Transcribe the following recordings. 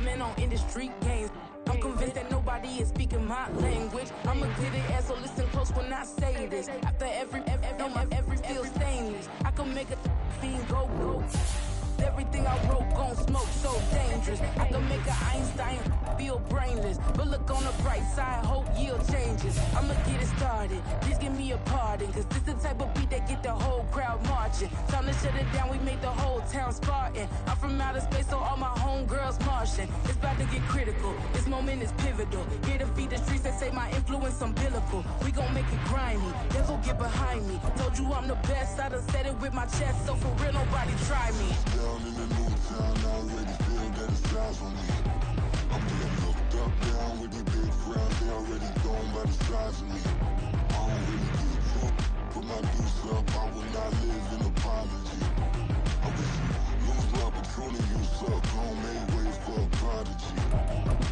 Man on industry games. I'm convinced that nobody is speaking my language. I'ma get it as so listen close when I say this. After every feel stainless. I can make a fiend go. Everything I wrote gon' smoke, so dangerous. I can make an Einstein feel brainless. But look on the bright side, hope yield changes. I'ma get it started, please give me a pardon. Cause this the type of beat that get the whole crowd marching. Time to shut it down, we made the whole town Spartan. I'm from outer space, so all my homegirls Martian. It's about to get critical, this moment is pivotal. Here to feed the streets that say my influence umbilical. We gon' make it grimy, devil get behind me. Told you I'm the best, I done said it with my chest. So for real, nobody try me. Down in the new town, I already feel that it's time for me. I'm getting looked up, down with the big crowd, they already gone by the size of me. I don't really give a fuck, put my deuce up, I will not live in apology. I wish you lose my Patron and you suck, home made way for a prodigy.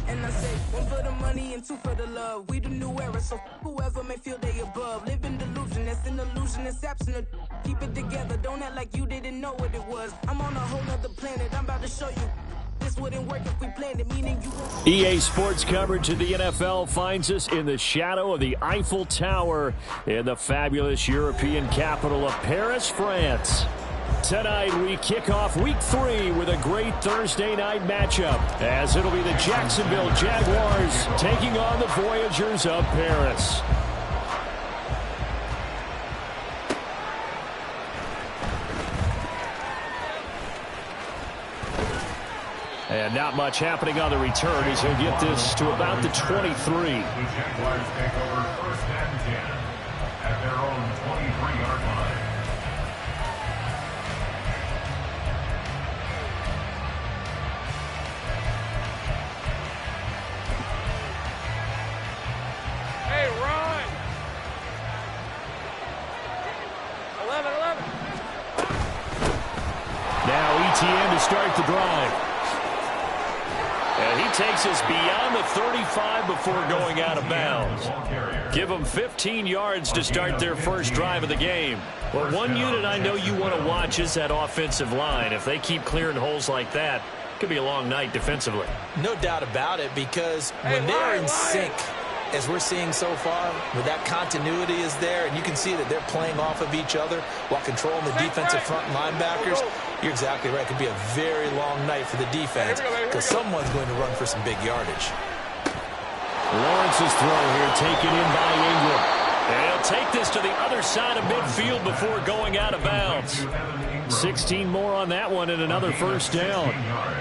And I say, one for the money and two for the love. We the new era, so whoever may feel they above. Live in delusion, that's an illusion, that's absent. Keep it together, don't act like you didn't know what it was. I'm on a whole nother planet, I'm about to show you. This wouldn't work if we planned it, meaning you won't. EA Sports coverage of the NFL finds us in the shadow of the Eiffel Tower in the fabulous European capital of Paris, France. Tonight, we kick off Week 3 with a great Thursday night matchup, as it'll be the Jacksonville Jaguars taking on the Voyagers of Paris. And not much happening on the return as he'll get this to about the 23. The Jaguars take over 1st and 10 at their own 23-yard line. Hey, run! 11. Now ETN to start the drive. And he takes us beyond the 35 before going out of bounds. Give them 15 yards to start their first drive of the game. Well, one unit I know you want to watch is that offensive line. If they keep clearing holes like that, it could be a long night defensively. No doubt about it, because when they're in sync, as we're seeing so far, where that continuity is there, and you can see that they're playing off of each other while controlling the defensive front linebackers, you're exactly right. It could be a very long night for the defense because someone's going to run for some big yardage. Lawrence's throw here taken in by Ingram. And he'll take this to the other side of midfield before going out of bounds. 16 more on that one and another first down.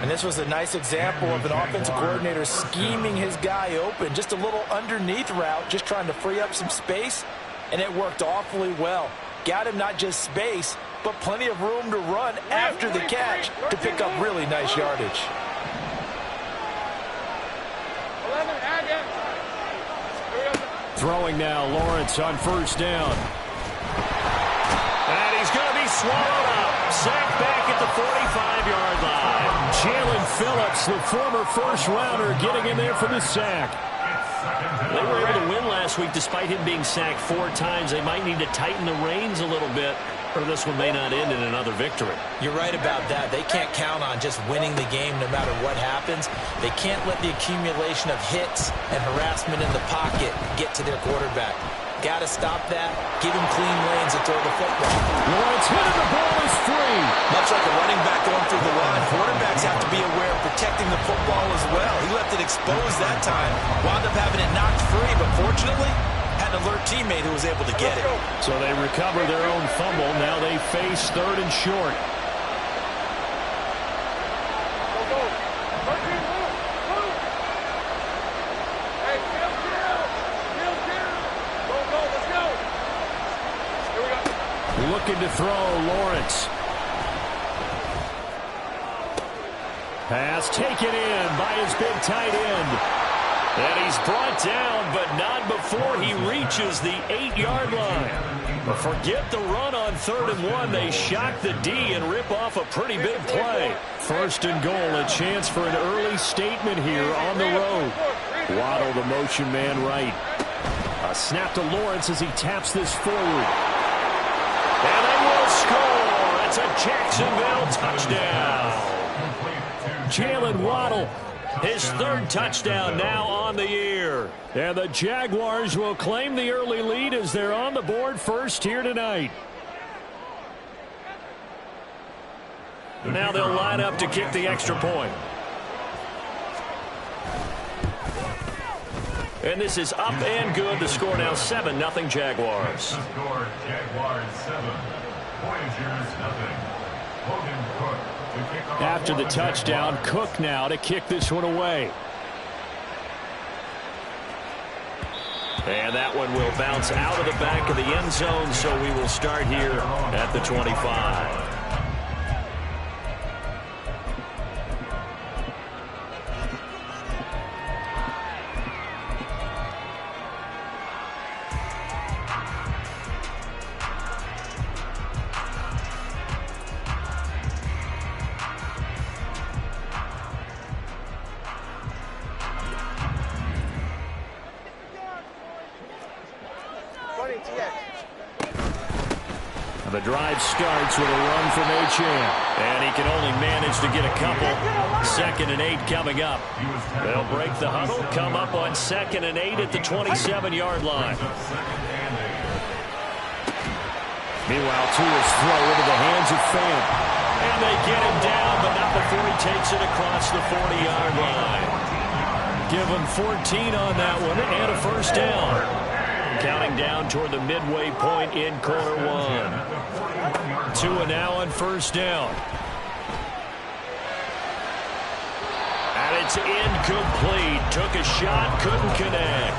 And this was a nice example of an offensive coordinator scheming his guy open. Just a little underneath route, just trying to free up some space, and it worked awfully well. Got him not just space, but plenty of room to run after the catch to pick up really nice yardage. 11, again. Throwing now, Lawrence on first down. And he's going to be swallowed up. Sacked back at the 45-yard line. Jalen Phillips, the former first-rounder, getting in there for the sack. They were able to win last week despite him being sacked 4 times. They might need to tighten the reins a little bit, or this one may not end in another victory. You're right about that. They can't count on just winning the game no matter what happens. They can't let the accumulation of hits and harassment in the pocket get to their quarterback. Got to stop that. Give him clean lanes and throw the football. Lawrence hit and the ball is free. Much like a running back going through the line, quarterbacks have to be aware of protecting the football as well. He left it exposed that time. Wound up having it knocked free, but fortunately, had an alert teammate who was able to get it. So they recover their own fumble. Now they face 3rd and short. Looking to throw, Lawrence. Pass taken in by his big tight end. And he's brought down, but not before he reaches the 8-yard line. But forget the run on 3rd and 1. They shock the D and rip off a pretty big play. 1st and goal, a chance for an early statement here on the road. Waddle, the motion man, right. A snap to Lawrence as he taps this forward. And they will score. It's a Jacksonville touchdown. Jalen Waddle His third touchdown now on the year. And the Jaguars will claim the early lead as they're on the board first here tonight. Now they'll line up to kick the extra point. And this is up and good. The score now 7-0 Jaguars. The score, Jaguars 7, Voyagers 0. Logan Cook to kick off. After the touchdown, Cook now to kick this one away. And that one will bounce out of the back of the end zone, so we will start here at the 25. The drive starts with a run from Achane, and he can only manage to get a couple. 2nd and 8 coming up. They'll break the huddle, come up on 2nd and 8 at the 27-yard line. Meanwhile, Tua's throw into the hands of Fant. And they get him down, but not before he takes it across the 40-yard line. Give him 14 on that one and a first down. Counting down toward the midway point in quarter one. Tua now on first down. And it's incomplete. Took a shot, couldn't connect.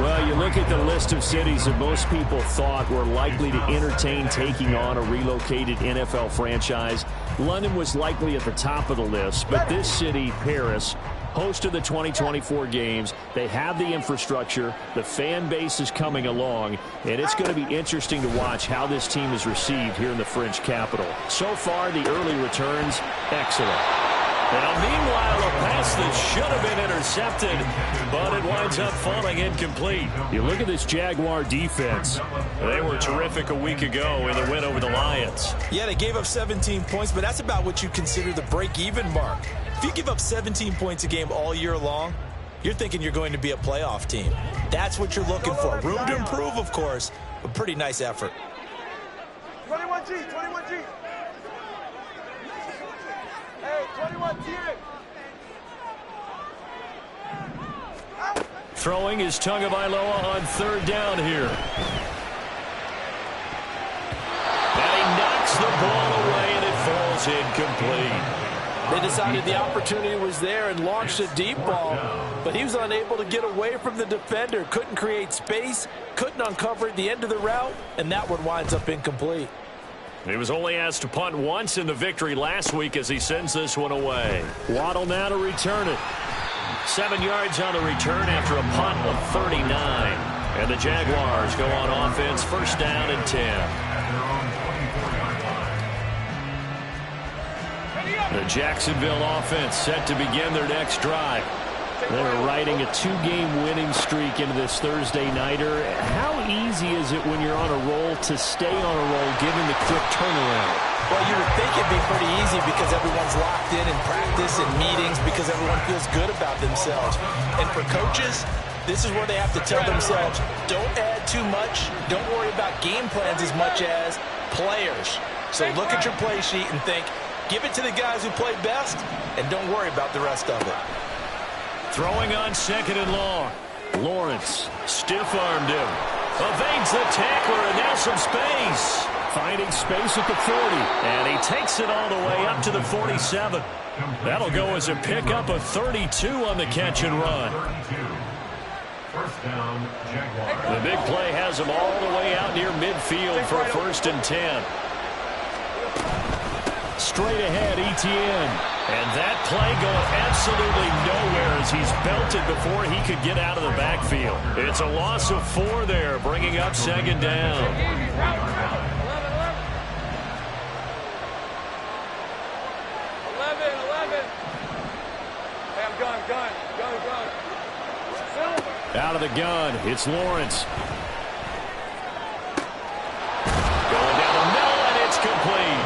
Well, you look at the list of cities that most people thought were likely to entertain taking on a relocated NFL franchise. London was likely at the top of the list, but this city, Paris, host of the 2024 games. They have the infrastructure. The fan base is coming along, and it's going to be interesting to watch how this team is received here in the French capital. So far, the early returns, excellent. Now, meanwhile, a pass that should have been intercepted, but it winds up falling incomplete. You look at this Jaguar defense. They were terrific a week ago in the win over the Lions. Yeah, they gave up 17 points, but that's about what you consider the break-even mark. If you give up 17 points a game all year long, you're thinking you're going to be a playoff team. That's what you're looking for. Room to improve, of course, but pretty nice effort. 21G, 21G. Hey, 21G. Throwing is Tagovailoa on third down here. And he knocks the ball away, and it falls incomplete. They decided the opportunity was there and launched a deep ball, but he was unable to get away from the defender, couldn't create space, couldn't uncover at the end of the route, and that one winds up incomplete. He was only asked to punt once in the victory last week as he sends this one away. Waddle now to return it. 7 yards on the return after a punt of 39. And the Jaguars go on offense, first down and 10. The Jacksonville offense set to begin their next drive. They're riding a 2-game winning streak into this Thursday nighter. How easy is it when you're on a roll to stay on a roll given the quick turnaround? Well, you would think it'd be pretty easy because everyone's locked in practice and meetings because everyone feels good about themselves. And for coaches, this is where they have to tell themselves, don't add too much. Don't worry about game plans as much as players. So look at your play sheet and think, give it to the guys who play best, and don't worry about the rest of it. Throwing on 2nd and long. Lawrence stiff-armed him. Evades the tackler, and now some space. Finding space at the 40. And he takes it all the way up to the 47. That'll go as a pickup of 32 on the catch and run. First down, Jaguars. The big play has him all the way out near midfield for a 1st and 10. Straight ahead, Etienne. And that play going absolutely nowhere as he's belted before he could get out of the backfield. It's a loss of 4 there, bringing up 2nd down. 11. Hey, I'm gone. Out of the gun, it's Lawrence. Going down the middle, and it's complete.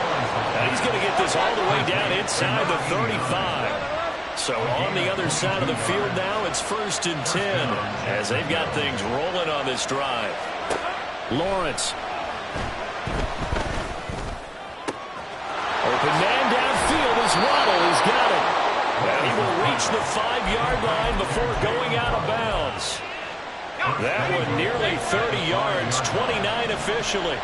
And he's going to get this all the way down inside the 35. So on the other side of the field now, it's 1st and 10 as they've got things rolling on this drive. Lawrence. Open man downfield as Waddle has got it. And he will reach the 5-yard line before going out of bounds. That one nearly 30 yards, 29 officially.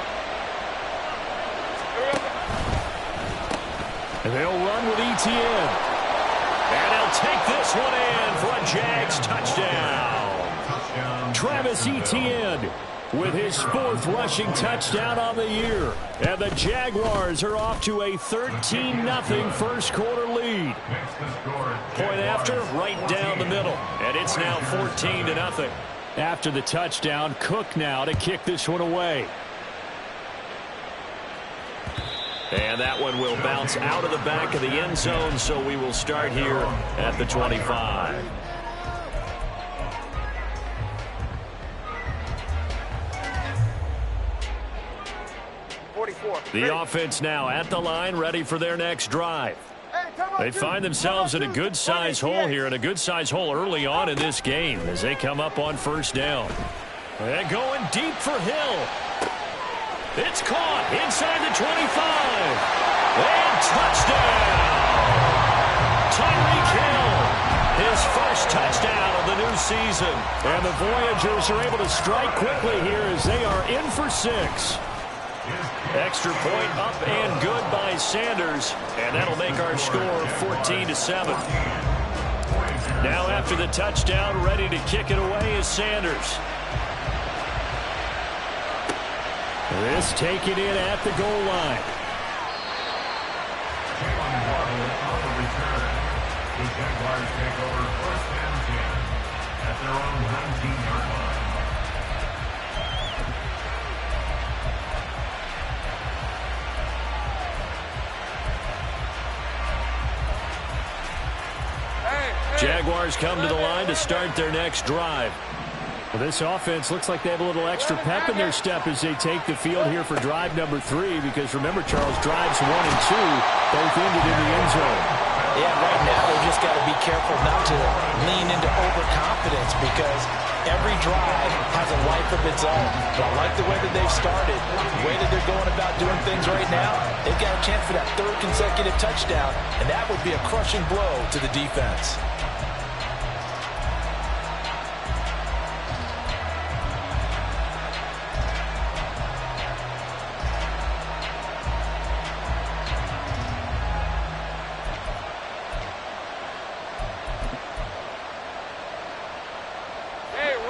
And they'll run with ETN. And he'll take this one in for a Jags touchdown. Travis Etienne with his 4th rushing touchdown on the year. And the Jaguars are off to a 13-0 first quarter lead. Point after, right down the middle. And it's now 14-0. After the touchdown, Cook now to kick this one away. And that one will bounce out of the back of the end zone, so we will start here at the 25. 44. The offense now at the line, ready for their next drive. They find themselves in a good-sized hole here, and a good-sized hole early on in this game as they come up on 1st down. They're going deep for Hill. It's caught inside the 25. And touchdown! Tyreek Hill, his first touchdown of the new season. And the Voyagers are able to strike quickly here as they are in for 6. Extra point up and good by Sanders. And that'll make our score 14-7. Now after the touchdown, ready to kick it away is Sanders. This taken in at the goal line. The return. The Jaguars take over 1st and 10 at their own 19-yard line. Jaguars come to the line to start their next drive. Well, this offense looks like they have a little extra pep in their step as they take the field here for drive number 3, because remember, Charles, drives 1 and 2 both ended in the end zone. Yeah, right now they just got to be careful not to lean into overconfidence, because every drive has a life of its own. But I like the way that they've started, the way that they're going about doing things right now. They've got a chance for that 3rd consecutive touchdown, and that would be a crushing blow to the defense.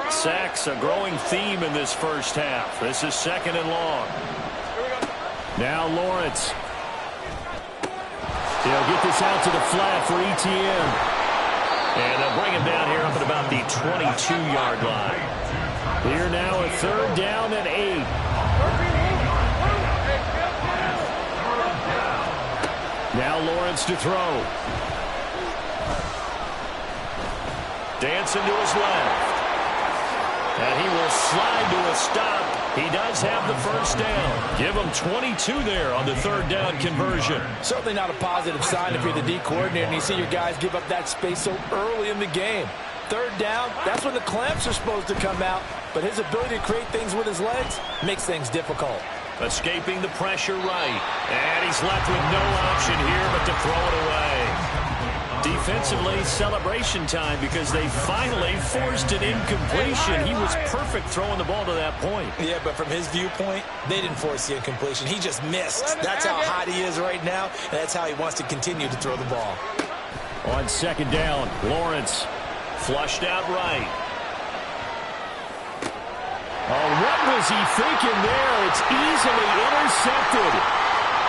Sacks, a growing theme in this first half. This is 2nd and long. Now Lawrence. They'll get this out to the flat for ETN. And they'll bring him down here up at about the 22-yard line. Here now a 3rd down and 8. Now Lawrence to throw. Dancing to his left. And he will slide to a stop. He does have the 1st down. Give him 22 there on the 3rd down conversion. Certainly not a positive sign if you're the D coordinator and you see your guys give up that space so early in the game. 3rd down, that's when the clamps are supposed to come out. But his ability to create things with his legs makes things difficult. Escaping the pressure right. And he's left with no option here but to throw it away. Defensively, celebration time, because they finally forced an incompletion. He was perfect throwing the ball to that point. Yeah, but from his viewpoint, they didn't force the incompletion. He just missed. That's how hot he is right now, and that's how he wants to continue to throw the ball. On 2nd down, Lawrence flushed out right. Oh, what was he thinking there? It's easily intercepted.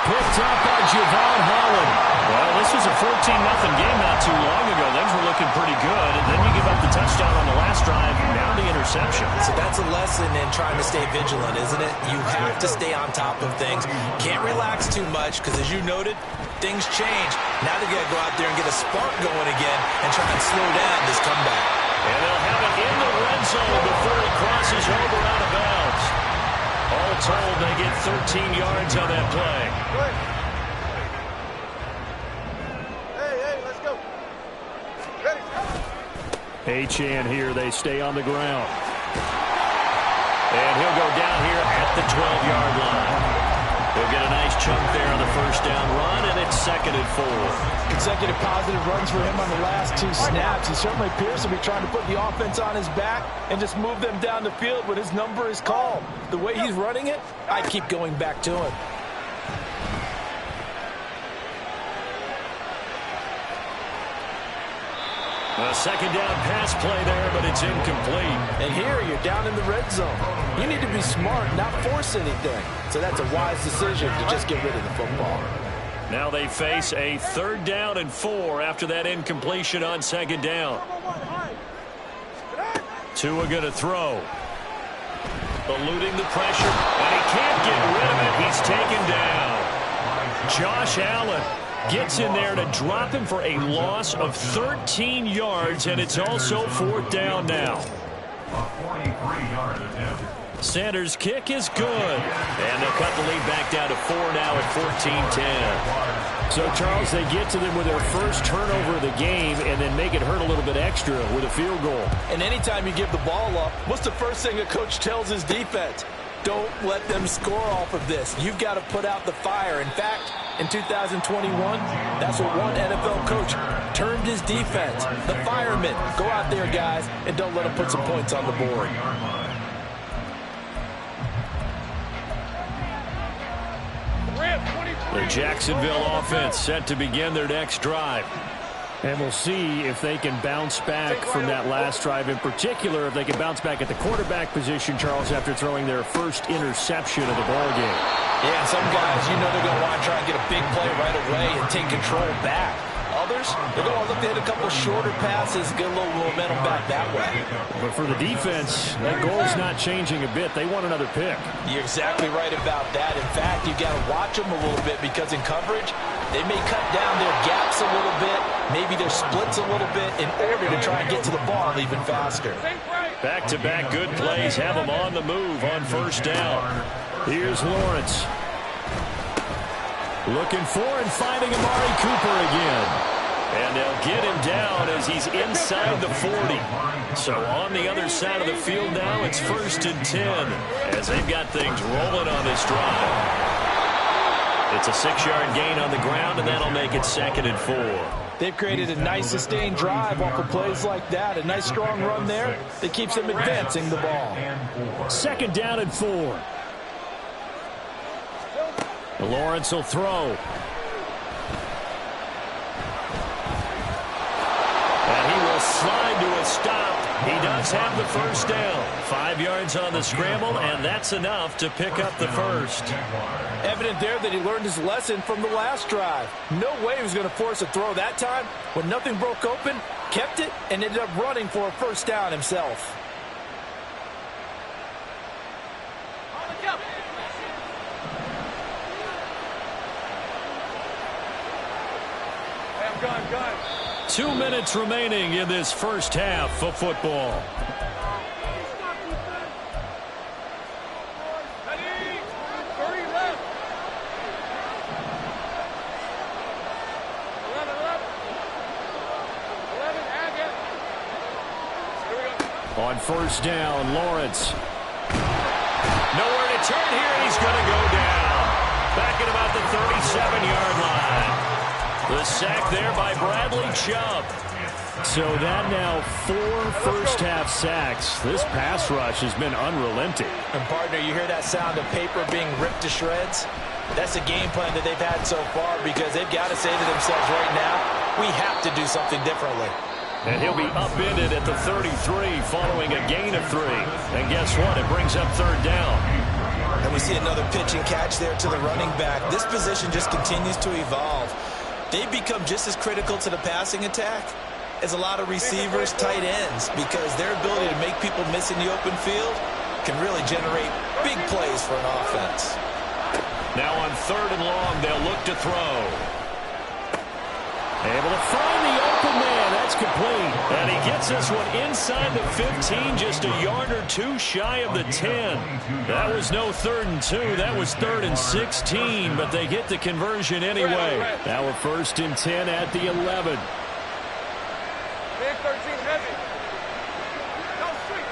Picked up by Javon Holland. Well, this was a 14-0 game not too long ago. Things were looking pretty good, and then you give up the touchdown on the last drive, now the interception. So that's a lesson in trying to stay vigilant, isn't it? You have to stay on top of things. Can't relax too much, because as you noted, things change. Now they got to go out there and get a spark going again and try and slow down this comeback. And they'll have it in the red zone before he crosses over out of bounds. All told, they get 13 yards on that play. Hey, let's go. Achane here. They stay on the ground. And he'll go down here at the 12-yard line. They'll get a nice chunk there on the first down run, and it's 2nd and 4. Consecutive positive runs for him on the last 2 snaps. He certainly appears to be trying to put the offense on his back and just move them down the field when his number is called. The way he's running it, I keep going back to him. A 2nd down pass play there, but it's incomplete. And here you're down in the red zone. You need to be smart, not force anything. So that's a wise decision to just get rid of the football. Now they face a 3rd down and 4 after that incompletion on 2nd down. Tua going to throw. Eluding the pressure, and he can't get rid of it. He's taken down. Josh Allen gets in there to drop him for a loss of 13 yards, and it's also 4th down now. A 43-yard attempt. Sanders' kick is good. And they'll cut the lead back down to 4 now at 14-10. So, Charles, they get to them with their first turnover of the game and then make it hurt a little bit extra with a field goal. And anytime you give the ball up, what's the first thing a coach tells his defense? Don't let them score off of this. You've got to put out the fire. In fact, in 2021, that's what one NFL coach termed his defense. The firemen. Go out there, guys, and don't let them put some points on the board. The Jacksonville offense set to begin their next drive. And we'll see if they can bounce back from that last drive. In particular, if they can bounce back at the quarterback position, Charles, after throwing their first interception of the ballgame. Yeah, some guys, you know they're going to want to try and get a big play right away and take control back. Others, they're going to look to hit a couple shorter passes, get a little momentum back that way. But for the defense, that goal's not changing a bit. They want another pick. You're exactly right about that. In fact, you've got to watch them a little bit because in coverage, they may cut down their gaps a little bit, maybe their splits a little bit in order to try and get to the ball even faster. Back-to-back good plays have them on the move on 1st down. Here's Lawrence. Looking for and finding Amari Cooper again. And they'll get him down as he's inside the 40. So on the other side of the field now, it's 1st and 10 as they've got things rolling on this drive. It's a 6-yard gain on the ground, and that'll make it 2nd and 4. They've created a nice sustained drive off of plays like that. A nice strong run there that keeps them advancing the ball. 2nd down and 4. Lawrence will throw. And he will slide to a stop. He does have the 1st down. 5 yards on the scramble, and that's enough to pick up the first. Evident there that he learned his lesson from the last drive. No way he was going to force a throw that time. When nothing broke open, kept it, and ended up running for a 1st down himself. Gun. 2 minutes remaining in this first half of football. On 1st down, Lawrence. Nowhere to turn here, and he's going to go down. Back at about the 37-yard line. The sack there by Bradley Chubb. So that now 4 first-half sacks. This pass rush has been unrelenting. And, partner, you hear that sound of paper being ripped to shreds? That's a game plan that they've had so far because they've got to say to themselves right now, we have to do something differently. And he'll be upended at the 33 following a gain of 3. And guess what? It brings up 3rd down. And we see another pitch and catch there to the running back. This position just continues to evolve. They've become just as critical to the passing attack as a lot of receivers, tight ends, because their ability to make people miss in the open field can really generate big plays for an offense. Now on 3rd and long, they'll look to throw. Able to find the open man. That's complete. And he gets this one inside the 15, just a yard or 2 shy of the 10. That was no 3rd and 2. That was 3rd and 16, but they get the conversion anyway. Now a 1st and 10 at the 11. Big 13 heavy. No street.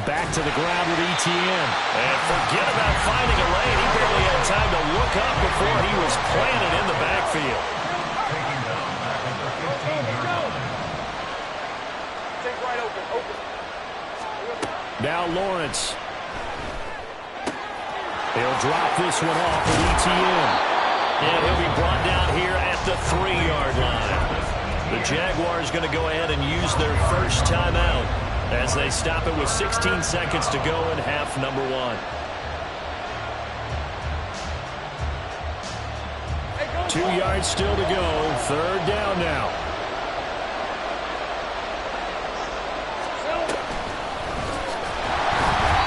Back to the ground with Etienne. And forget about finding a lane. He barely had time to look up before he was planted in the backfield. Taking down back at the 15-yard line. Take right open. Now Lawrence. He'll drop this one off with Etienne. And he'll be brought down here at the 3-yard line. The Jaguars going to go ahead and use their first timeout as they stop it with 16 seconds to go in half number 1. 2 yards still to go. 3rd down now.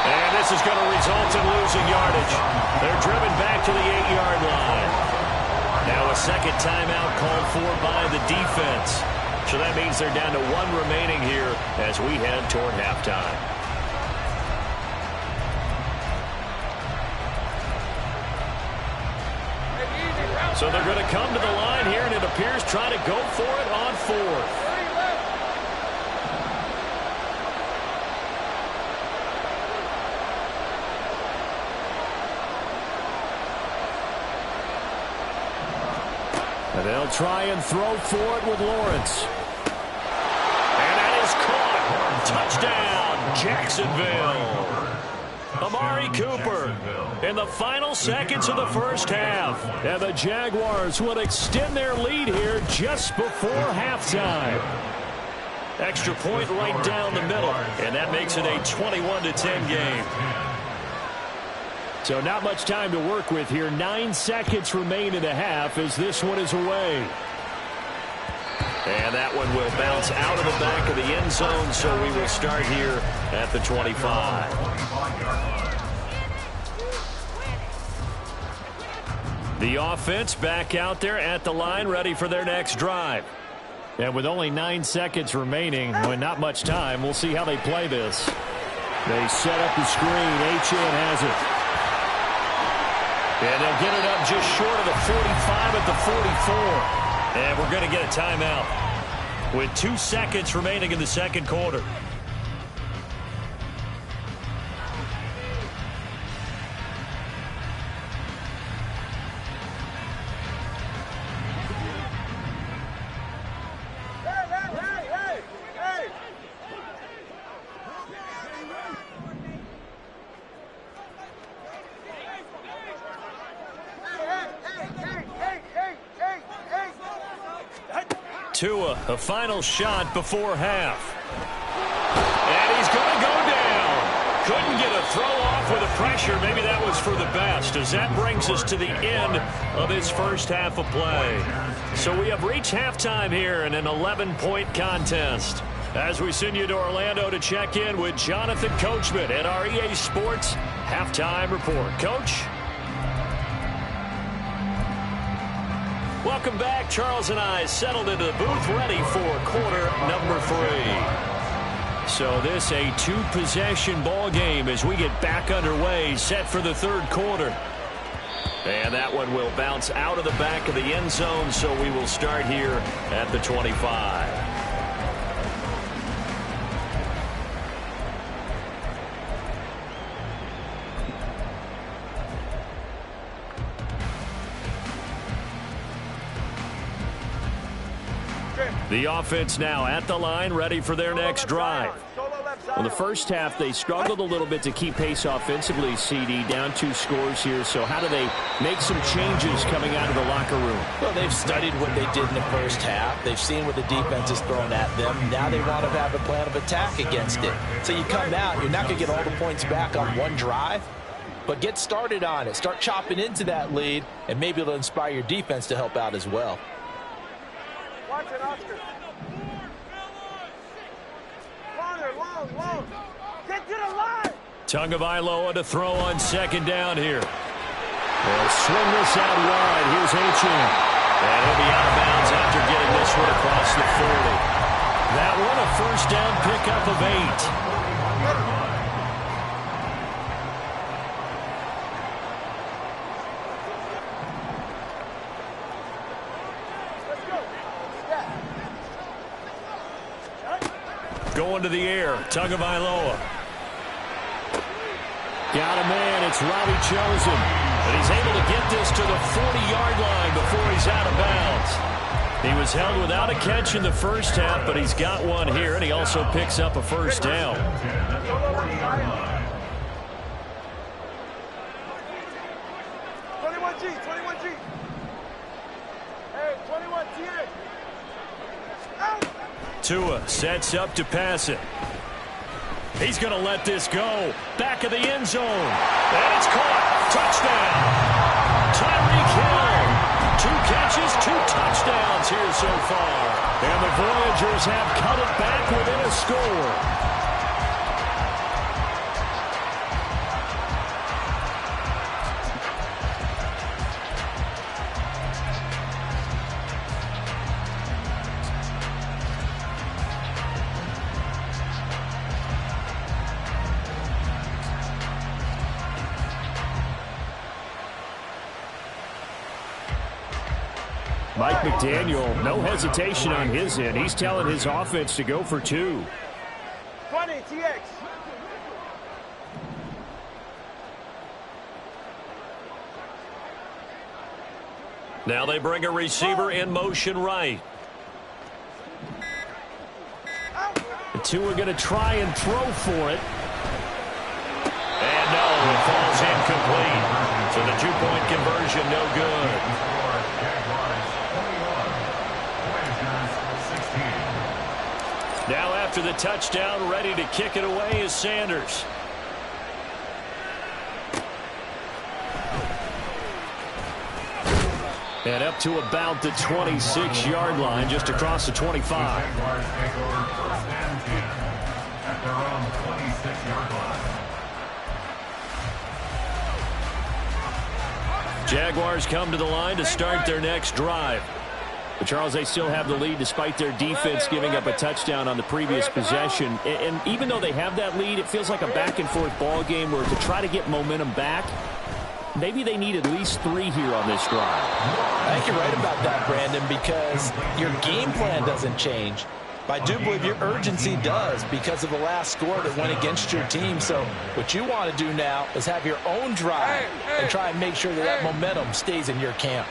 And this is going to result in losing yardage. They're driven back to the 8-yard line. Now a second timeout called for by the defense. So that means they're down to 1 remaining here as we head toward halftime. So they're going to come to the line here, and it appears trying to go for it on 4th. And they'll try and throw for it with Lawrence. And that is caught. Touchdown, Jacksonville. Amari Cooper in the final seconds of the first half. And the Jaguars will extend their lead here just before halftime. Extra point right down the middle, and that makes it a 21-10 game. So not much time to work with here. 9 seconds remain in the half as this one is away. And that one will bounce out of the back of the end zone, so we will start here at the 25. The offense back out there at the line, ready for their next drive. And with only 9 seconds remaining, with not much time, we'll see how they play this. They set up the screen. Etienne has it. And they'll get it up just short of the 45 at the 44. And we're going to get a timeout with 2 seconds remaining in the second quarter. Tua, a final shot before half. And he's going to go down. Couldn't get a throw off with the pressure. Maybe that was for the best, as that brings us to the end of this first half of play. So we have reached halftime here in an 11-point contest. As we send you to Orlando to check in with Jonathan Coachman at our EA Sports Halftime Report. Coach? Welcome back. Charles and I settled into the booth, ready for quarter number 3. So this a 2-possession ball game as we get back underway, set for the third quarter. And that one will bounce out of the back of the end zone, so we will start here at the 25. The offense now at the line, ready for their next drive. Well, the first half, they struggled a little bit to keep pace offensively, CD, down 2 scores here. So how do they make some changes coming out of the locker room? Well, they've studied what they did in the first half. They've seen what the defense is throwing at them. Now they want to have a plan of attack against it. So you come out, you're not going to get all the points back on one drive, but get started on it. Start chopping into that lead, and maybe it'll inspire your defense to help out as well. Watch it, Oscar. Long. Get to the line. Tagovailoa to throw on second down here. They'll swing this out wide. Here's Etienne. And he'll be out of bounds after getting this one across the 40. That one a first down pickup of 8. Going to the air, Tagovailoa. Got a man, it's Robbie Chosen. And he's able to get this to the 40-yard line before he's out of bounds. He was held without a catch in the first half, but he's got one here, and he also picks up a first down. 21G. Hey, 21 TA. Tua sets up to pass it. He's going to let this go. Back of the end zone. And it's caught. Touchdown. Tyreek Hill. 2 catches, 2 touchdowns here so far. And the Voyagers have cut it back within a score. Mike McDaniel, no hesitation on his end. He's telling his offense to go for 2. 20, TX. Now they bring a receiver in motion right. The 2 are going to try and throw for it. And no, it falls incomplete. So the 2-point conversion, no good. Now after the touchdown, ready to kick it away is Sanders. And up to about the 26-yard line, just across the 25. Jaguars take over 1st and 10 at their own 26-yard line. Jaguars come to the line to start their next drive. But Charles, they still have the lead despite their defense giving up a touchdown on the previous possession. And even though they have that lead, it feels like a back-and-forth ball game where to try to get momentum back, maybe they need at least 3 here on this drive. I think you're right about that, Brandon, because your game plan doesn't change. But I do believe your urgency does because of the last score that went against your team. So what you want to do now is have your own drive and try and make sure that that momentum stays in your camp.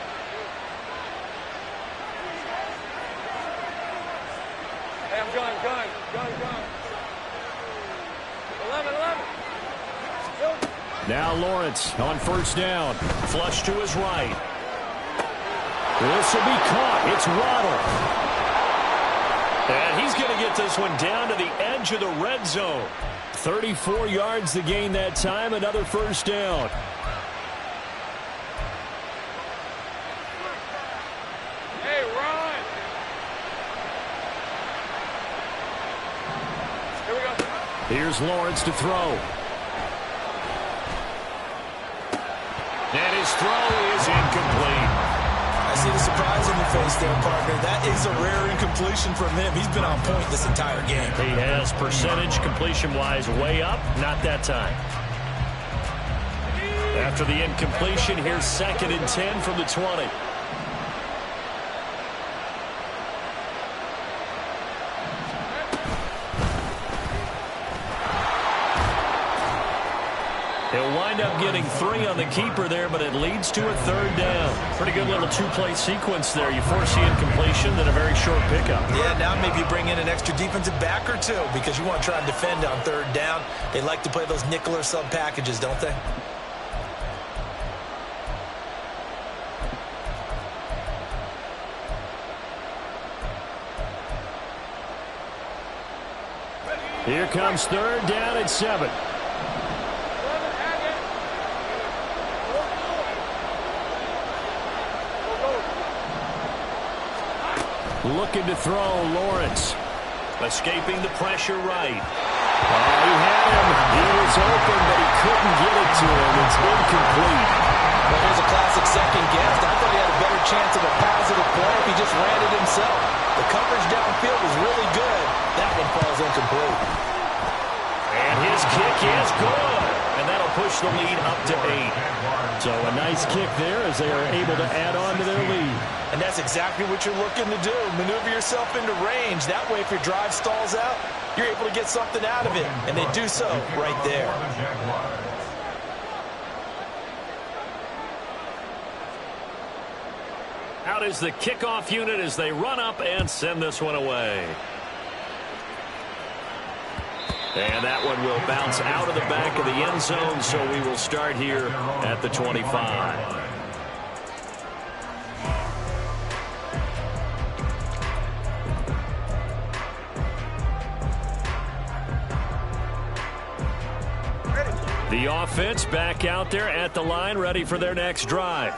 Hey, I'm going. 11. Now Lawrence on 1st down. Flush to his right. This will be caught. It's Waddle. And he's going to get this one down to the edge of the red zone. 34 yards to gain that time. Another 1st down. Hey, run. Here we go. Here's Lawrence to throw. And his throw is incomplete. I see the surprise in your face there, partner. That is a rare incompletion from him. He's been on point this entire game. He has percentage completion-wise way up. Not that time. After the incompletion, here's 2nd and 10 from the 20. He'll wind up getting 3 on the keeper there, but it leads to a 3rd down. Pretty good little 2-play sequence there. You force the incompletion, then a very short pickup. Yeah, now maybe you bring in an extra defensive back or 2 because you want to try and defend on 3rd down. They like to play those nickel or sub packages, don't they? Here comes 3rd down at 7. Looking to throw, Lawrence. Escaping the pressure right. Oh, he had him. He was open, but he couldn't get it to him. It's incomplete. Well, here's a classic second guess. I thought he had a better chance of a positive play if he just ran it himself. The coverage downfield was really good. That one falls incomplete. And his kick is good. And and that'll push the lead up to 8. So a nice kick there as they are able to add on to their lead. And that's exactly what you're looking to do. Maneuver yourself into range. That way, if your drive stalls out, you're able to get something out of it. And they do so right there. Out is the kickoff unit as they run up and send this one away. And that one will bounce out of the back of the end zone, so we will start here at the 25. The offense back out there at the line, ready for their next drive.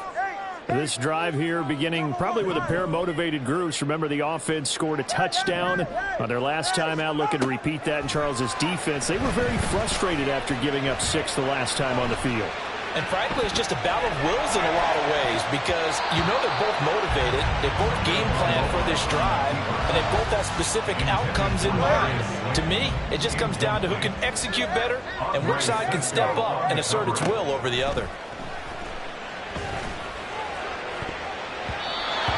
This drive here beginning probably with a pair of motivated groups. Remember, the offense scored a touchdown on their last time out, looking to repeat that in Charles's defense. They were very frustrated after giving up 6 the last time on the field. And frankly, it's just a battle of wills in a lot of ways because you know they're both motivated. They both game plan for this drive, and they both have specific outcomes in mind. To me, it just comes down to who can execute better and which side can step up and assert its will over the other.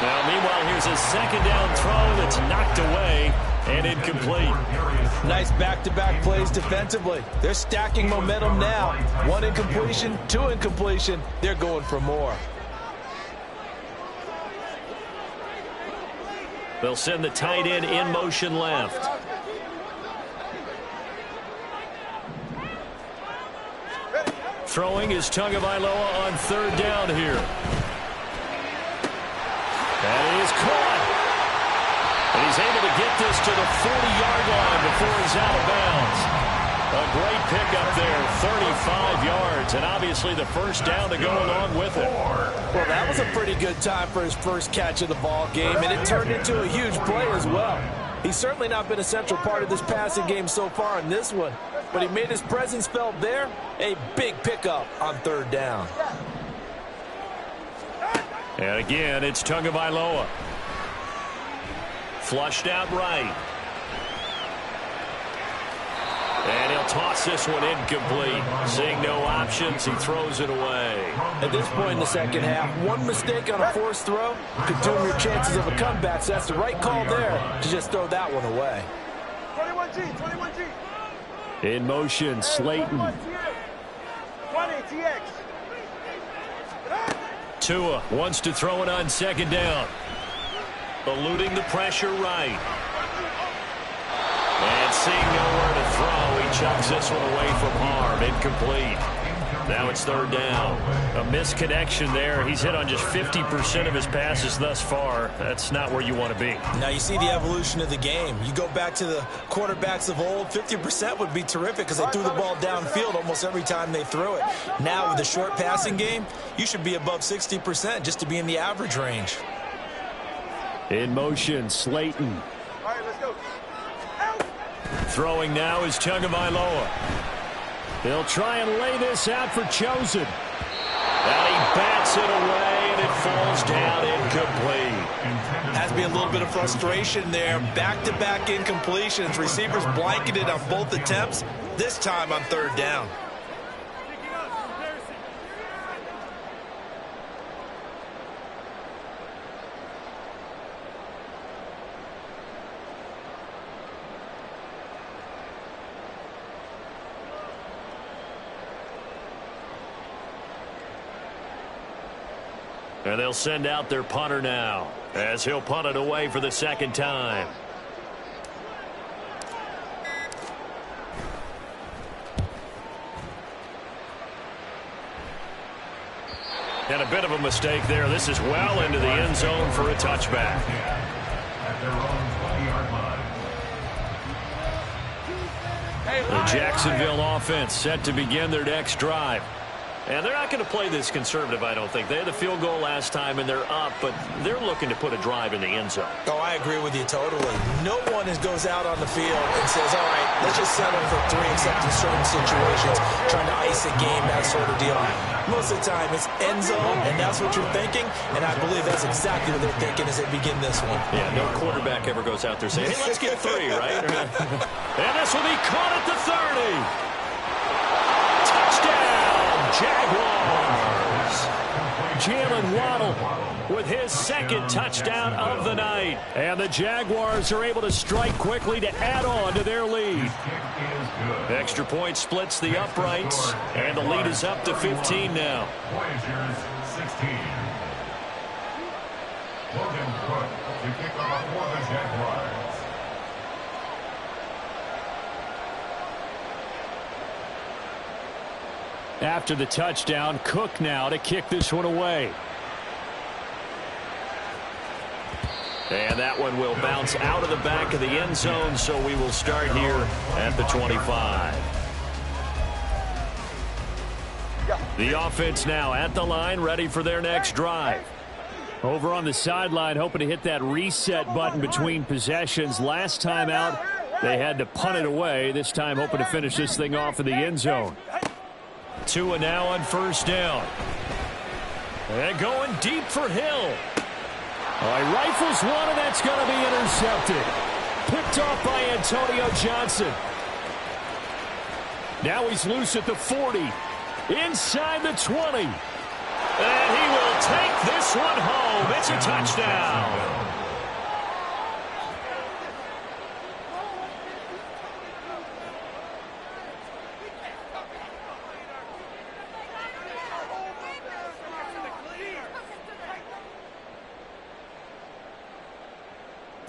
Now, meanwhile, here's a second down throw that's knocked away and incomplete. Nice back-to-back plays defensively. They're stacking momentum now. 1 incompletion, 2 incompletion. They're going for more. They'll send the tight end in motion left. Throwing is Tagovailoa on 3rd down here. That is caught. And he's able to get this to the 40-yard line before he's out of bounds. A great pickup there, 35 yards, and obviously the first down to go along with it. Well, that was a pretty good time for his first catch of the ball game, and it turned into a huge play as well. He's certainly not been a central part of this passing game so far in this one, but he made his presence felt there. A big pickup on 3rd down. And again, it's Tagovailoa. Flushed out right. And he'll toss this one incomplete. Seeing no options, he throws it away. At this point in the second half, one mistake on a forced throw could doom your chances of a comeback, so that's the right call there to just throw that one away. 21G. In motion, Slayton. 20 TX. Tua wants to throw it on 2nd down. Eluding the pressure right. And seeing nowhere to throw, he chucks this one away from harm. Incomplete. Now it's 3rd down. A misconnection there. He's hit on just 50% of his passes thus far. That's not where you want to be. Now you see the evolution of the game. You go back to the quarterbacks of old, 50% would be terrific because they threw the ball downfield almost every time they threw it. Now with the short passing game, you should be above 60% just to be in the average range. In motion, Slayton. All right, let's go. Throwing now is Tagovailoa. They'll try and lay this out for Chosen. And he bats it away, and it falls down incomplete. Has to be a little bit of frustration there. Back-to-back incompletions. Receivers blanketed on both attempts, this time on 3rd down. And they'll send out their punter now as he'll punt it away for the 2nd time. And a bit of a mistake there. This is well into the end zone for a touchback. At their own 20-yard line. The Jacksonville offense set to begin their next drive. And they're not going to play this conservative, I don't think. They had the field goal last time, and they're up, but they're looking to put a drive in the end zone. Oh, I agree with you totally. No one goes out on the field and says, all right, let's just settle for 3 except in certain situations, trying to ice a game, that sort of deal. Most of the time, it's end zone, and that's what you're thinking, and I believe that's exactly what they're thinking as they begin this one. Yeah, no quarterback ever goes out there saying, hey, let's get 3, right? And this will be caught at the 30. Touchdown. Jaguars. Jalen Waddle with his second touchdown of the night. And the Jaguars are able to strike quickly to add on to their lead. Extra point splits the uprights, and the lead is up to 15 now. Voyagers 16. Logan Cook to kick off for the Jaguars. After the touchdown, Cook now to kick this one away. And that one will bounce out of the back of the end zone, so we will start here at the 25. The offense now at the line, ready for their next drive. Over on the sideline, hoping to hit that reset button between possessions. Last time out, they had to punt it away. This time, hoping to finish this thing off in the end zone. Tua now on first down. And going deep for Hill. All right, rifles one, and that's going to be intercepted. Picked off by Antonio Johnson. Now he's loose at the 40. Inside the 20. And he will take this one home. It's a touchdown.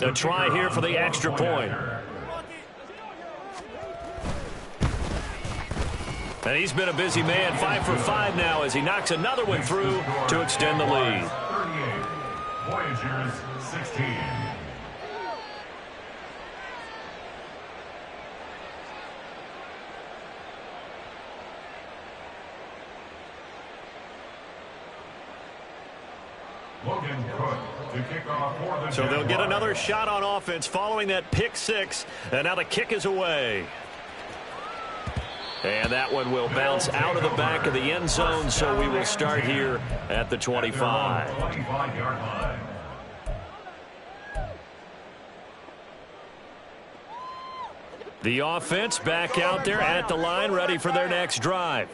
A try here for the extra point. And he's been a busy man, 5 for 5 now as he knocks another one through to extend the lead. 38. Voyagers 16. Logan Cook to kick off for the So they'll get Jaguars. another shot on offense following that pick six. And now the kick is away. And that one will bounce out of the back of the end zone, so we will start here at the 25. 25-yard line. The offense back out there at the line, ready for their next drive.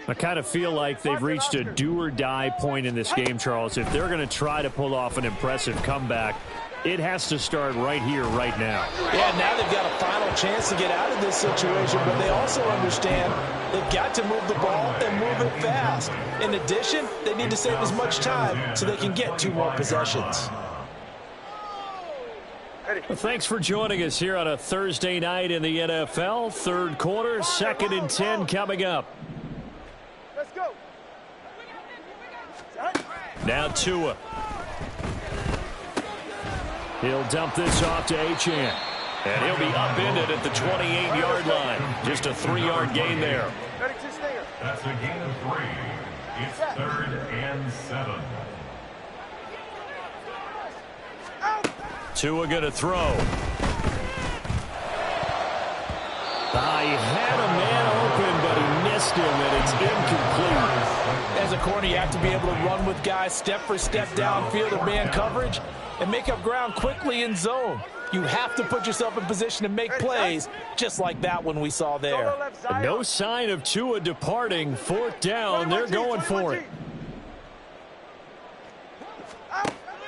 I kind of feel like they've reached a do-or-die point in this game, Charles. If they're going to try to pull off an impressive comeback, it has to start right here, right now. Yeah, now they've got a final chance to get out of this situation, but they also understand they've got to move the ball and move it fast. In addition, they need to save as much time so they can get 2 more possessions. Well, thanks for joining us here on a Thursday night in the NFL. Third quarter, 2nd and 10 coming up. Let's go. Now Tua. He'll dump this off to Achane. And he'll be upended at the 28-yard line. Just a 3-yard gain there. That's a gain of 3. It's 3rd and 7. Tua going to throw. I had a man open, but he missed him, and it's incomplete. As a corner, you have to be able to run with guys step for step downfield of man coverage and make up ground quickly in zone. You have to put yourself in position to make plays, just like that one we saw there. No sign of Tua departing. 4th down, they're going for it.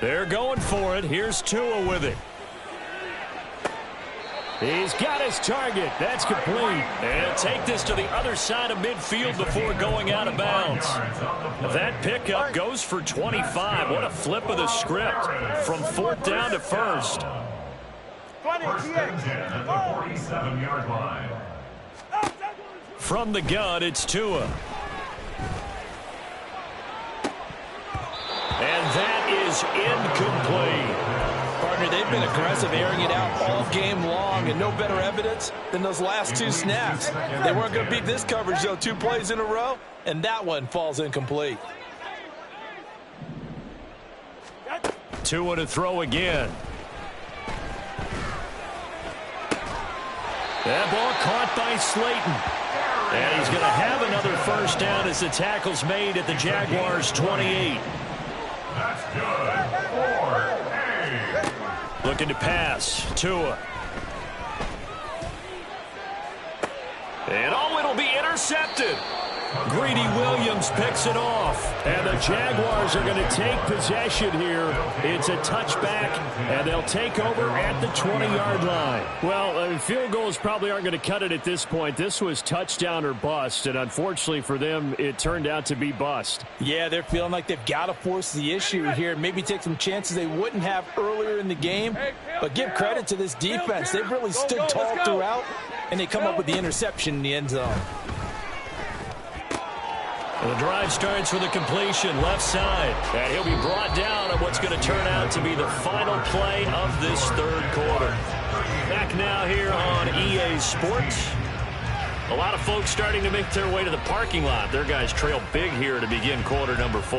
They're going for it. Here's Tua with it. He's got his target. That's complete. And take this to the other side of midfield before going out of bounds. That pickup goes for 25. What a flip of the script from 4th down to 1st. First and 10 at the 47-yard line. From the gun, it's Tua. And that is incomplete. Partner, they've been aggressive, airing it out all game long, and no better evidence than those last 2 snaps. They weren't going to beat this coverage, though, 2 plays in a row, and that one falls incomplete. Tua to throw again. That ball caught by Slayton. And he's going to have another 1st down as the tackle's made at the Jaguars' 28. That's good. 4-8. Looking to pass. Tua. And it'll be intercepted. Greedy Williams picks it off. And the Jaguars are going to take possession here. It's a touchback, and they'll take over at the 20-yard line. Well, field goals probably aren't going to cut it at this point. This was touchdown or bust, and unfortunately for them, it turned out to be bust. Yeah, they're feeling like they've got to force the issue here. Maybe take some chances they wouldn't have earlier in the game. But give credit to this defense. They've really stood tall throughout, and they come up with the interception in the end zone. The drive starts with a completion left side. And he'll be brought down on what's going to turn out to be the final play of this third quarter. Back now here on EA Sports. A lot of folks starting to make their way to the parking lot. Their guys trail big here to begin quarter number 4.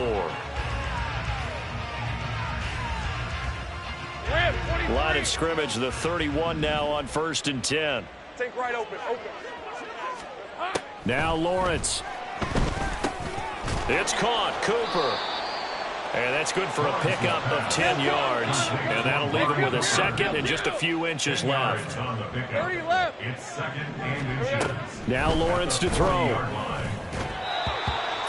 Line of scrimmage, the 31 now on 1st and 10. Take right open. Now Lawrence. It's caught, Cooper. And that's good for a pickup of 10 yards. And that'll leave him with a second and just a few inches left. 30 left. It's second and inches. Now Lawrence to throw.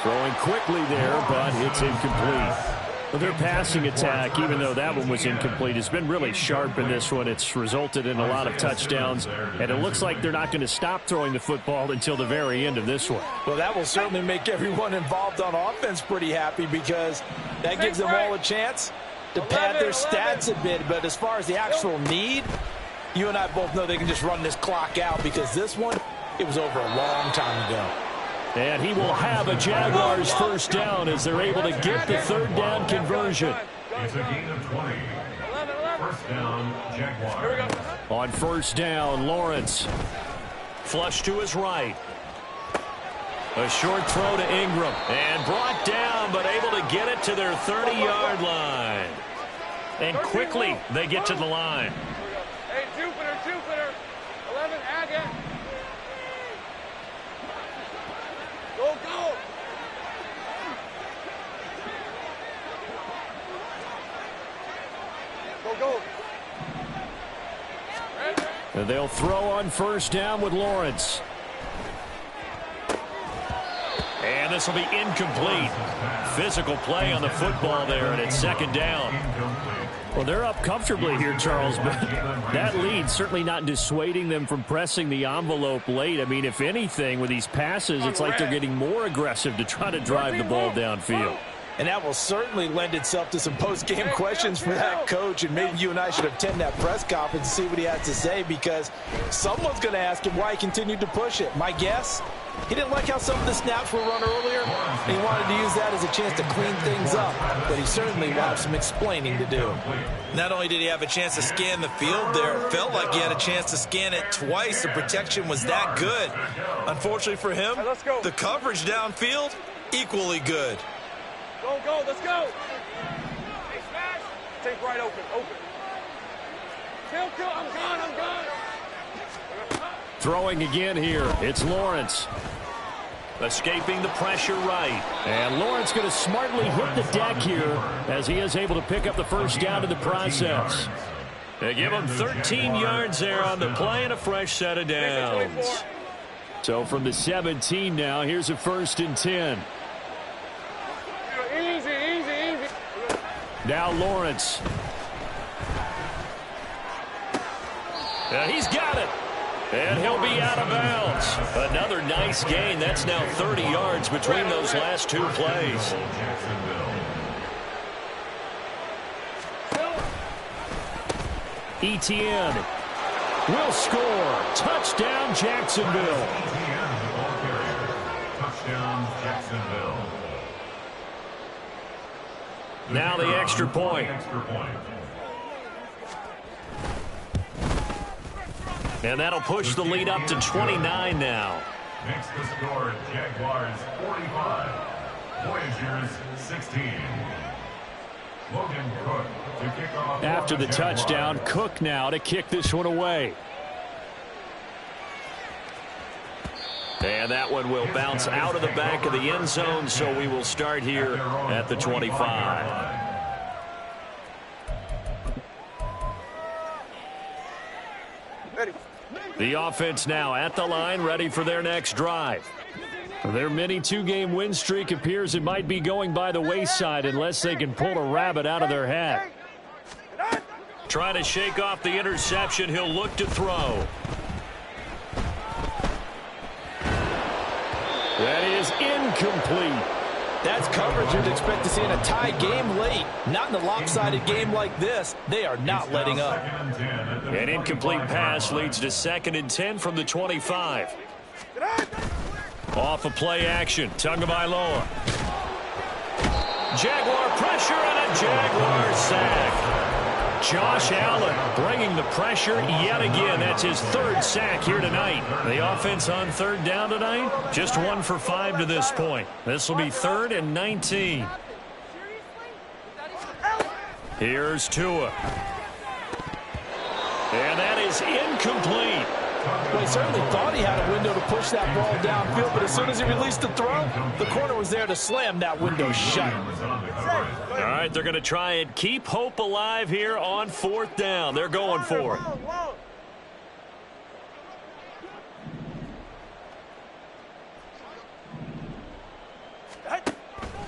Throwing quickly there, but it's incomplete. Well, their passing attack, even though that one was incomplete, has been really sharp in this one. It's resulted in a lot of touchdowns, and it looks like they're not going to stop throwing the football until the very end of this one. Well, that will certainly make everyone involved on offense pretty happy because that gives them all a chance to pad their stats a bit. But as far as the actual need, you and I both know they can just run this clock out because this one, it was over a long time ago. And he will have a Jaguars first down as they're able to get the third down conversion. It's a gain of 20. First down, Jaguars. On first down, Lawrence. Flush to his right. A short throw to Ingram. And brought down, but able to get it to their 30-yard line. And quickly, they get to the line. Hey, Jupiter. 11, Agate. Go. Go. And they'll throw on first down with Lawrence. And this will be incomplete. Physical play on the football there, and it's second down. Well, they're up comfortably here, Charles, but that lead certainly not dissuading them from pressing the envelope late. I mean, if anything, with these passes, it's like they're getting more aggressive to try to drive the ball downfield. And that will certainly lend itself to some post-game questions for that coach, and maybe you and I should attend that press conference and see what he has to say because someone's going to ask him why he continued to push it. My guess, he didn't like how some of the snaps were run earlier, and he wanted to use that as a chance to clean things up, but he certainly will have some explaining to do. Not only did he have a chance to scan the field there, it felt like he had a chance to scan it twice. The protection was that good. Unfortunately for him, the coverage downfield, equally good. Go, let's go. Hey, smash. Take right open. Kill, I'm gone. Throwing again here, it's Lawrence. Escaping the pressure right. And Lawrence going to smartly hit the deck here as he is able to pick up the first down in the process. They give him 13 yards there on the play and a fresh set of downs. So from the 17 now, here's a 1st and 10. Easy. Now Lawrence. And he's got it. And he'll be out of bounds. Another nice gain. That's now 30 yards between those last two plays. Etienne will score. Touchdown, Jacksonville. Touchdown, Jacksonville. Now the extra point. And that'll push the lead up to 29 now. Makes the score Jaguars 45, Voyagers 16. Logan Cook to kick off. After the Jaguars. touchdown, Cook now to kick this one away. And that one will bounce out of the back of the end zone, so we will start here at the 25. The offense now at the line, ready for their next drive. Their mini two-game win streak appears it might be going by the wayside unless they can pull a rabbit out of their hat. Trying to shake off the interception. He'll look to throw. That is incomplete. That's coverage you'd expect to see in a tie game late. Not in a lopsided game like this. They are not letting up. An incomplete pass leads to 2nd and 10 from the 25. Off of play action. Tagovailoa. Jaguar pressure and a Jaguar sack. Josh Allen bringing the pressure yet again. That's his 3rd sack here tonight. The offense on 3rd down tonight, just 1 for 5 to this point. This will be 3rd and 19. Here's Tua. And that is incomplete. Well, he certainly thought he had a window to push that ball downfield, but as soon as he released the throw, the corner was there to slam that window shut. All right, they're going to try and keep hope alive here on 4th down. They're going for it.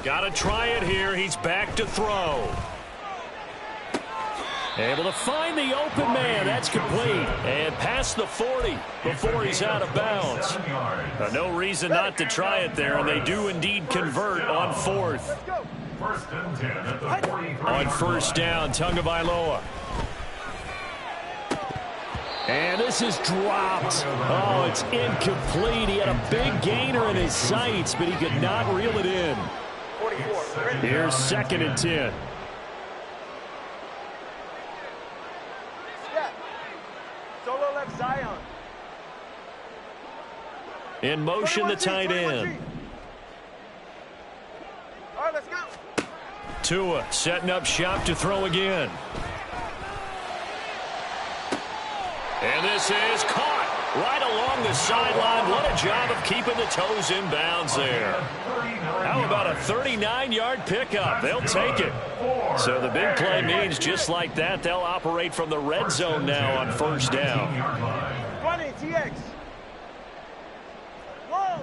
Got to try it here. He's back to throw. Able to find the open man. That's complete. And past the 40 before he's out of bounds. No reason not to try it there, and they do indeed convert on 4th. On 1st down, Tagovailoa. And this is dropped. Oh, it's incomplete. He had a big gainer in his sights, but he could not reel it in. Here's 2nd and 10. Solo left Zion. In motion, the tight end. All right, let's go. Tua setting up shop to throw again. And this is caught right along the sideline. What a job of keeping the toes in bounds there. How about a 39-yard pickup? They'll take it. So the big play means just like that, they'll operate from the red zone now on 1st down. 20, TX. Whoa.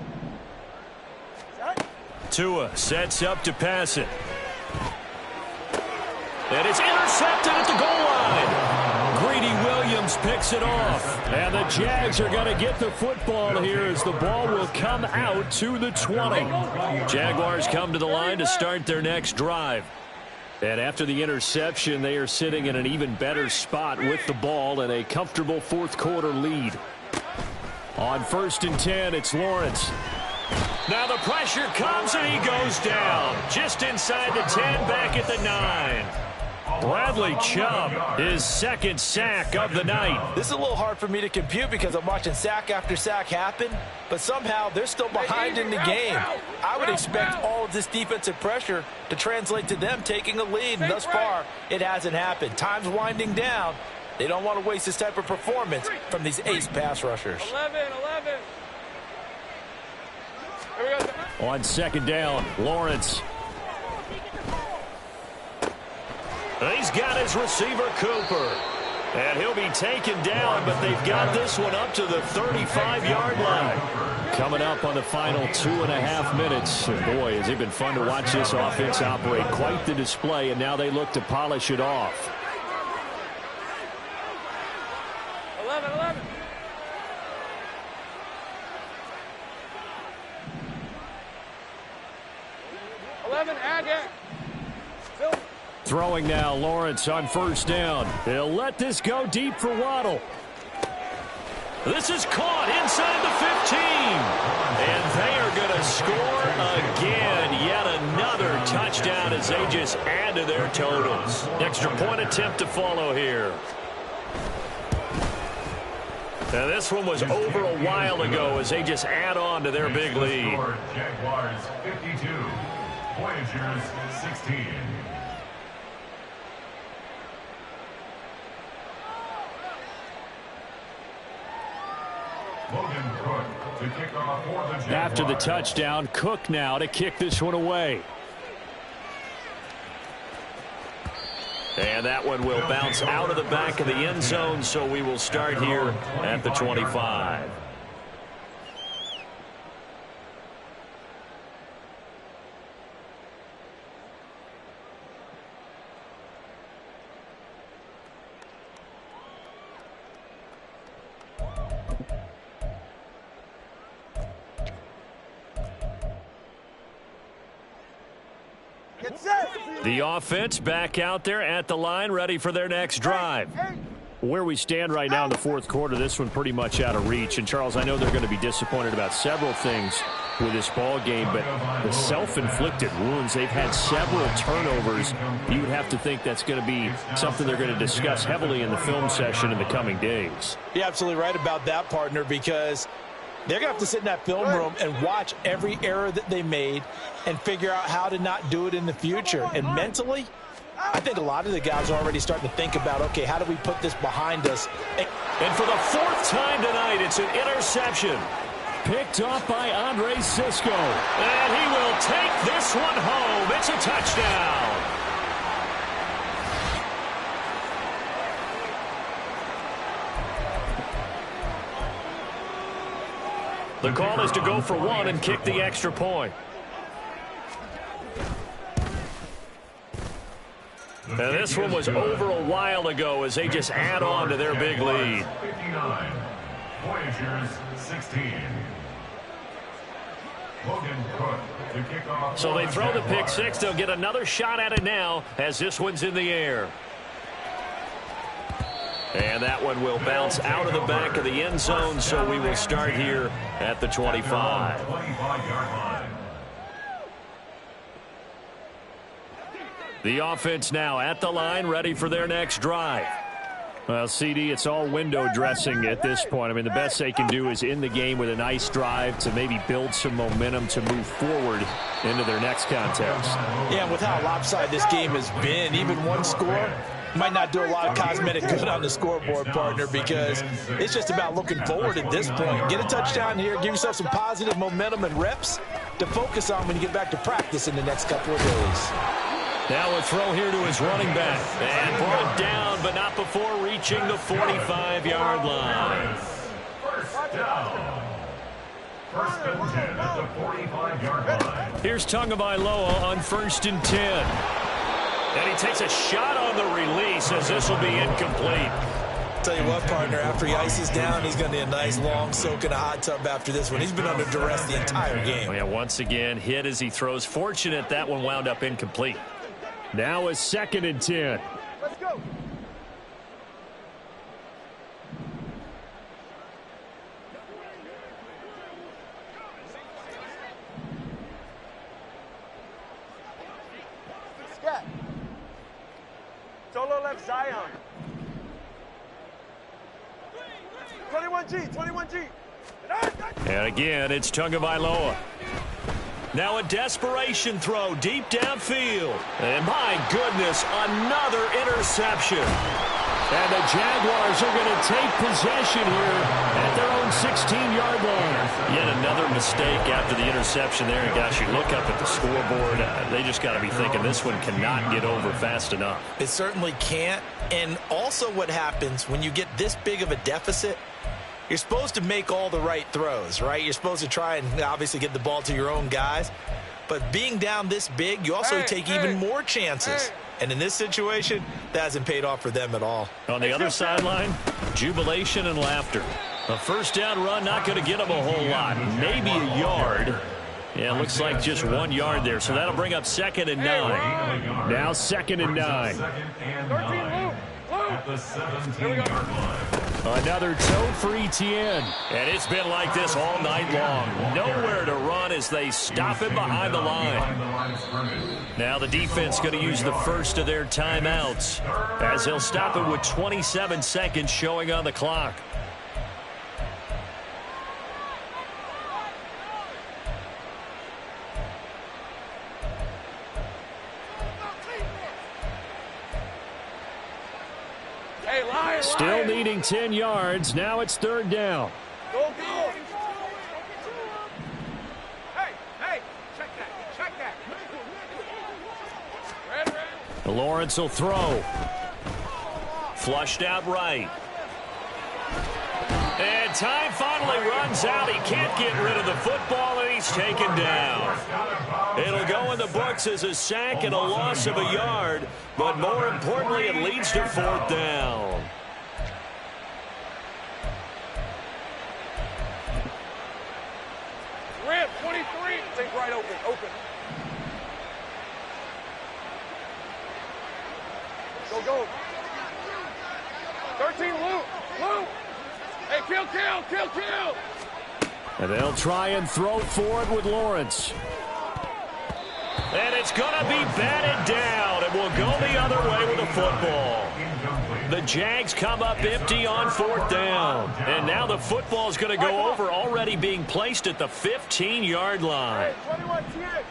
Tua sets up to pass it. And it's intercepted at the goal line. Greedy Williams picks it off. And the Jags are going to get the football here as the ball will come out to the 20. Jaguars come to the line to start their next drive. And after the interception, they are sitting in an even better spot with the ball and a comfortable 4th quarter lead. On 1st and 10, it's Lawrence. Now the pressure comes and he goes down. Just inside the 10, back at the 9. Bradley Chubb, his 2nd sack of the night. This is a little hard for me to compute because I'm watching sack after sack happen, but somehow they're still behind in the game. I would expect all of this defensive pressure to translate to them taking a lead, and thus far, it hasn't happened. Time's winding down. They don't want to waste this type of performance from these ace pass rushers. 11. Here we go. On 2nd down, Lawrence. He's got his receiver, Cooper. And he'll be taken down, but they've got this one up to the 35-yard line. Coming up on the final 2.5 minutes. And boy, has it been fun to watch this offense operate. Quite the display, and now they look to polish it off. 11. Agate. Throwing now, Lawrence on 1st down. He'll let this go deep for Waddle. This is caught inside the 15. And they are going to score again. Yet another touchdown as they just add to their totals. Extra point attempt to follow here. Now this one was over a while ago as they just add on to their big lead. Jaguars 52, Voyagers 16. After the touchdown, Cook now to kick this one away. And that one will bounce out of the back of the end zone, so we will start here at the 25. The offense back out there at the line, ready for their next drive. Where we stand right now in the fourth quarter, this one pretty much out of reach. And, Charles, I know they're going to be disappointed about several things with this ball game, but the self-inflicted wounds, they've had several turnovers. You would have to think that's going to be something they're going to discuss heavily in the film session in the coming days. You're absolutely right about that, partner, because they're going to have to sit in that film room and watch every error that they made and figure out how to not do it in the future. And mentally, I think a lot of the guys are already starting to think about, okay, how do we put this behind us? And for the fourth time tonight, it's an interception. Picked off by Andre Cisco. And he will take this one home. It's a touchdown. The call is to go for one and kick the extra point. And this one was over a while ago as they just add on to their big lead. 59. Voyagers 16. Logan Cook to kick off. So they throw the pick six. They'll get another shot at it now as this one's in the air. And that one will bounce out of the back of the end zone, so we will start here at the 25. 25-yard line. The offense now at the line, ready for their next drive. Well, CD, it's all window dressing at this point. I mean, the best they can do is in the game with a nice drive to maybe build some momentum to move forward into their next contest. Yeah, and with how lopsided this game has been, even one score might not do a lot of cosmetic good on the scoreboard, partner, because it's just about looking forward at this point. Get a touchdown here, give yourself some positive momentum and reps to focus on when you get back to practice in the next couple of days. Now a throw here to his running back. And brought down, but not before reaching the 45-yard line. First down. First and 10 at the 45-yard line. Here's Tagovailoa on 1st and 10. And he takes a shot on the release as this will be incomplete. Tell you what, partner, after he ices down, he's going to need a nice long soak in a hot tub after this one. He's been under duress the entire game. Oh, yeah, once again, hit as he throws. Fortunate that one wound up incomplete. Now a 2nd and 10. Let's go. Scat. Solo left Zion. 21G, 21G. And again, it's Tagovailoa. Now a desperation throw deep downfield. And my goodness, another interception. And the Jaguars are going to take possession here at their own 16-yard line. Yet another mistake after the interception there. And gosh, you look up at the scoreboard, they just got to be thinking this one cannot get over fast enough. It certainly can't. And also what happens when you get this big of a deficit, you're supposed to make all the right throws, right? You're supposed to try and obviously get the ball to your own guys. But being down this big, you also take even more chances. And in this situation, that hasn't paid off for them at all. On the other sideline, jubilation and laughter. A first down run, not going to get them a whole lot. Maybe a yard. Yeah, it looks like just 1 yard there. So that'll bring up 2nd and 9. Now 2nd and 9. 13, at the 17-yard line. Another toe for Etienne. And it's been like this all night long. Nowhere to run as they stop him behind the line. Now the defense going to use the first of their timeouts as they'll stop it with 27 seconds showing on the clock. Still needing 10 yards. Now it's 3rd down. Go, go. Hey, check that. Red. Lawrence will throw. Flushed out right. And time finally runs out. He can't get rid of the football, and he's taken down. It'll go in the books as a sack and a loss of a yard, but more importantly, it leads to 4th down. Red, 23. Think right open. go. 13, loop. Hey, kill. And they'll try and throw for it with Lawrence. And it's going to be batted down, and we'll go the other way with the football. The Jags come up empty on 4th down. And now the football is going to go over, already being placed at the 15-yard line. 21 TX.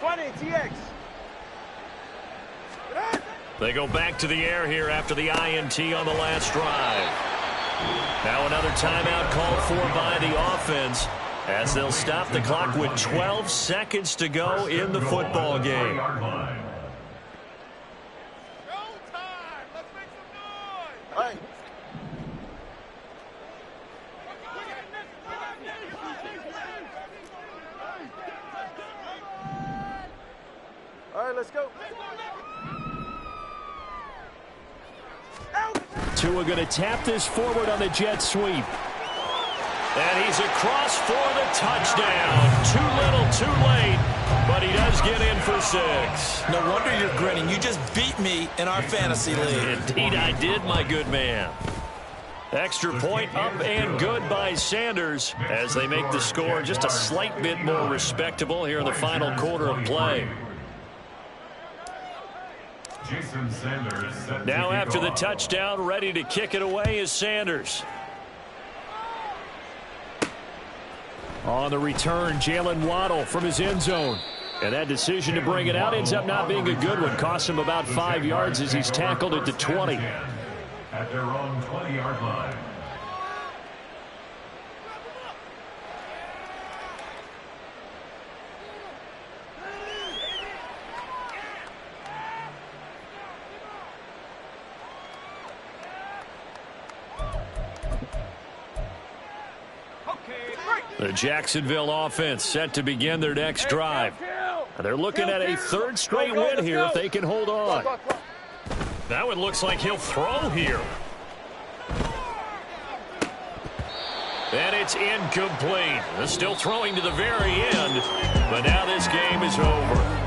20 TX. They go back to the air here after the INT on the last drive. Now another timeout called for by the offense, as they'll stop the clock with 12 seconds to go in the football game. All right, let's go. Tua going to tap this forward on the jet sweep. And he's across for the touchdown. Too little, too late, but he does get in for 6. No wonder you're grinning. You just beat me in our fantasy league. Indeed I did, my good man. Extra point up and good by Sanders as they make the score just a slight bit more respectable here in the final quarter of play. Now after the touchdown, ready to kick it away is Sanders. On the return, Jalen Waddle from his end zone. And that decision to bring it out ends up not being a good one. Costs him about 5 yards as he's tackled at the 20. At their own 20-yard line. The Jacksonville offense set to begin their next drive. They're looking at a 3rd straight win here if they can hold on. That one looks like he'll throw here. And it's incomplete. They're still throwing to the very end, but now this game is over.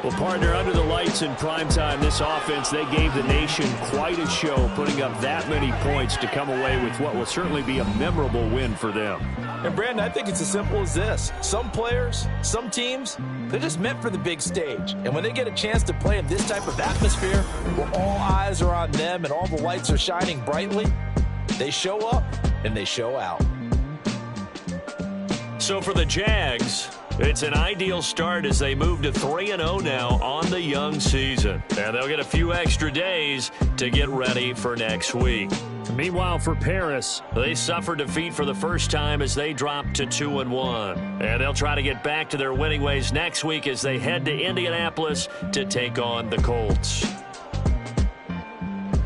Well, partner, under the lights in primetime, this offense, they gave the nation quite a show, putting up that many points to come away with what will certainly be a memorable win for them. And, Brandon, I think it's as simple as this. Some players, some teams, they're just meant for the big stage. And when they get a chance to play in this type of atmosphere, where all eyes are on them and all the lights are shining brightly, they show up and they show out. So for the Jags, it's an ideal start as they move to 3-0 now on the young season. And they'll get a few extra days to get ready for next week. Meanwhile, for Paris, they suffered defeat for the first time as they dropped to 2-1. And they'll try to get back to their winning ways next week as they head to Indianapolis to take on the Colts.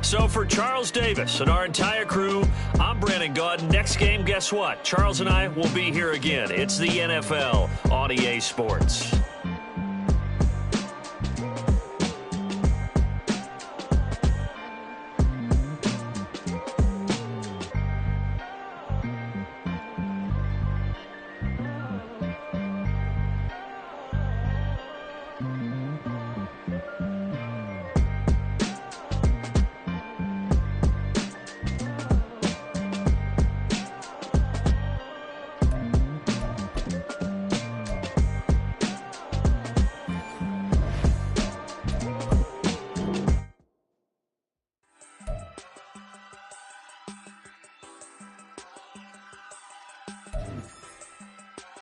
So for Charles Davis and our entire crew, I'm Brandon Gaudin. Next game, guess what? Charles and I will be here again. It's the NFL on EA Sports.